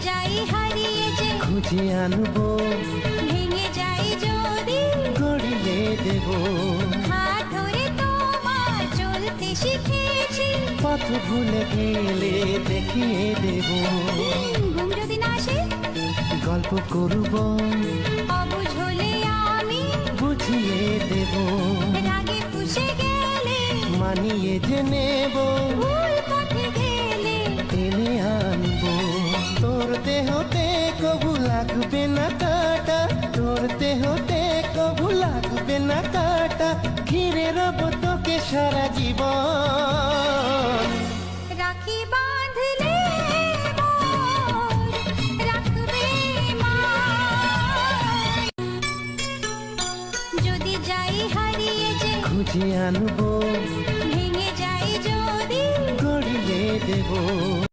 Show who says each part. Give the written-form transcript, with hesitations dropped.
Speaker 1: যাই হারিয়ে যে
Speaker 2: খুঁজে আনবো,
Speaker 1: ভেঙে যাই যদি
Speaker 2: গড়িয়ে দেব।
Speaker 1: হাত ধরে তোমার চলতে শিখেছি,
Speaker 2: পথ ভুলে গেলে দেখিয়ে দেব।
Speaker 1: ঘুম যদি না আসে
Speaker 2: গল্প করব,
Speaker 1: অবুঝ হলে আমি
Speaker 2: বুঝিয়ে দেব।
Speaker 1: রাগে ফুঁসে গেলে
Speaker 2: মানিয়ে যে নেব,
Speaker 1: ভুল পথে গেলে
Speaker 2: টেনে আনবো। তোর দেহতে কবু লাগবে না কাটা, তোর দেহতে কবু লাগবে না কাটা। ঘিরে রব তোকে সারা জীবন।
Speaker 1: রাখি বাঁধলে মোর রাখবে মা, যদি যাই হারিয়ে যে
Speaker 2: খুঁজে আনবো,